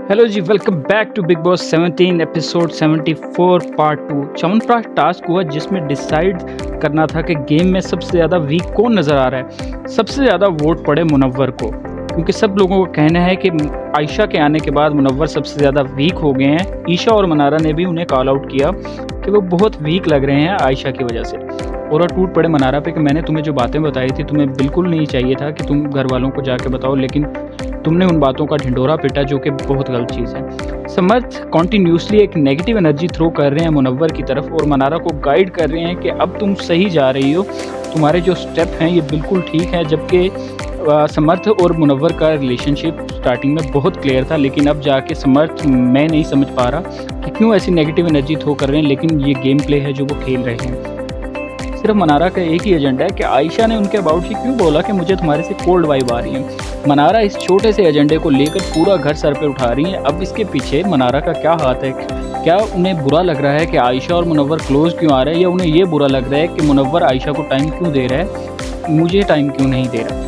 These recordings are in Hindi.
हेलो जी, welcome back to Bigg Boss 17 episode 74 part 2। Chyawanprash task हुआ जिसमें डिसाइड करना था कि गेम में सबसे ज़्यादा वीक कौन नज़र आ रहा है। सबसे ज़्यादा वोट पड़े मुनव्वर को, क्योंकि सब लोगों का कहना है कि आयशा के आने के बाद मुनव्वर सबसे ज़्यादा वीक हो गए हैं। ईशा और मनारा ने भी उन्हें कॉल आउट किया कि वो बहुत वीक लग रहे हैं आयशा की वजह से। और टूट पड़े मनारा पे कि मैंने तुम्हें जो बातें बताई थी तुम्हें बिल्कुल नहीं चाहिए था कि तुम घर वालों को जाके बताओ, लेकिन तुमने उन बातों का ढिंढोरा पीटा जो कि बहुत गलत चीज़ है। समर्थ कॉन्टीन्यूसली एक नेगेटिव एनर्जी थ्रो कर रहे हैं मुनव्वर की तरफ और मनारा को गाइड कर रहे हैं कि अब तुम सही जा रही हो, तुम्हारे जो स्टेप हैं ये बिल्कुल ठीक है। जबकि समर्थ और मुनव्वर का रिलेशनशिप स्टार्टिंग में बहुत क्लियर था, लेकिन अब जाके समर्थ मैं नहीं समझ पा रहा कि क्यों ऐसी नेगेटिव एनर्जी थ्रो कर रहे हैं। लेकिन ये गेम प्ले है जो वो खेल रहे हैं। सिर्फ मनारा का एक ही एजेंडा है कि आयशा ने उनके अबाउट ही क्यों बोला कि मुझे तुम्हारे से कोल्ड वाइब आ रही है। मनारा इस छोटे से एजेंडे को लेकर पूरा घर सर पे उठा रही हैं। अब इसके पीछे मनारा का क्या हाथ है? क्या उन्हें बुरा लग रहा है कि आयशा और मुनव्वर क्लोज क्यों आ रहे हैं, या उन्हें ये बुरा लग रहा है कि मुनव्वर आयशा को टाइम क्यों दे रहा है, मुझे टाइम क्यों नहीं दे रहा?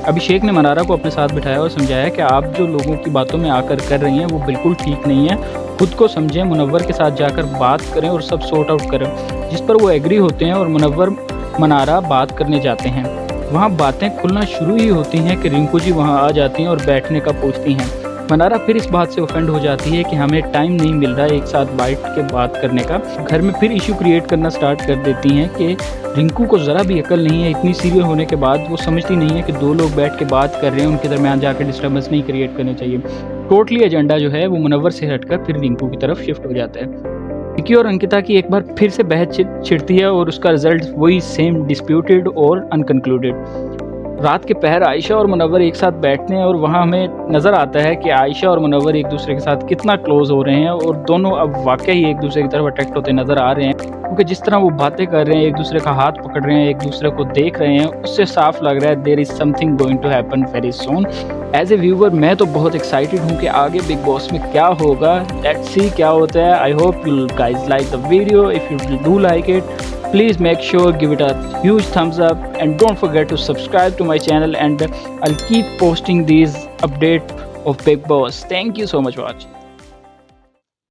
अभिषेक ने मनारा को अपने साथ बिठाया और समझाया कि आप जो लोगों की बातों में आकर कर रही हैं वो बिल्कुल ठीक नहीं है। खुद को समझें, मुनव्वर के साथ जाकर बात करें और सब सॉर्ट आउट करें। जिस पर वो एग्री होते हैं और मुनव्वर मनारा बात करने जाते हैं। वहाँ बातें खुलना शुरू ही होती हैं कि रिंकू जी वहाँ आ जाती हैं और बैठने का पूछती हैं। मनारा फिर इस बात से ऑफेंड हो जाती है कि हमें टाइम नहीं मिल रहा है एक साथ बैठ के बात करने का। घर में फिर इशू क्रिएट करना स्टार्ट कर देती हैं कि रिंकू को ज़रा भी अकल नहीं है। इतनी सीरियस होने के बाद वो समझती नहीं है कि दो लोग बैठ के बात कर रहे हैं, उनके दरमियान जाकर डिस्टर्बेंस नहीं क्रिएट करनी चाहिए। टोटली एजेंडा जो है वो मुनव्वर से हटकर फिर रिंकू की तरफ शिफ्ट हो जाता है। विकी और अंकिता की एक बार फिर से बहस छिड़ती है और उसका रिजल्ट वही सेम, डिस्प्यूटेड और अनकंक्लूडेड। रात के पहर आयशा और मुनव्वर एक साथ बैठते हैं और वहाँ हमें नज़र आता है कि आयशा और मुनव्वर एक दूसरे के साथ कितना क्लोज हो रहे हैं और दोनों अब वाकई ही एक दूसरे की तरफ अट्रैक्ट होते नज़र आ रहे हैं। क्योंकि जिस तरह वो बातें कर रहे हैं, एक दूसरे का हाथ पकड़ रहे हैं, एक दूसरे को देख रहे हैं, उससे साफ लग रहा है there is something going to happen very soon. As a viewer मैं तो बहुत एक्साइटेड हूँ कि आगे बिग बॉस में क्या होगा। लेट्स सी क्या होता है। I hope you guys like the video. If you do like it, please make sure give it a huge thumbs up and don't forget to subscribe to my channel, and I'll keep posting these updates of Big Boss. Thank you so much for watching.